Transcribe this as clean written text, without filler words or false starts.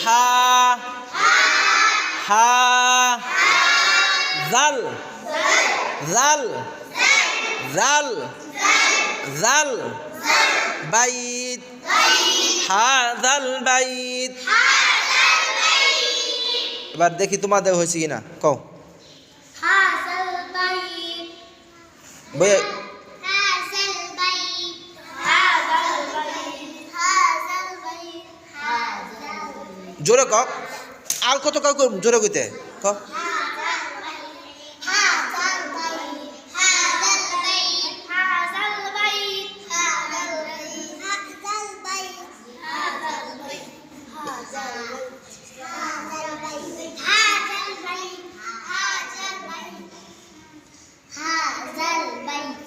হা হা জাল জাল জাল জাল বাইত হাযাল বাইত। এবার দেখি তোমাদের হয়েছে কিনা কও। হাযাল বাইত বই হাযাল বাইত হাযাল বাইত হাযাল বাইত হাযাল বাইত। জোরে কও, আর কত কাউ জোরে কইতে কও। হাযাল বাইত হাযাল বাইত হাযাল বাইত হাযাল বাইত হাযাল বাইত হাযাল বাইত হাযাল বাইত হাযাল বাইত হাযাল বাইত হাযাল বাইত হাযাল বাইত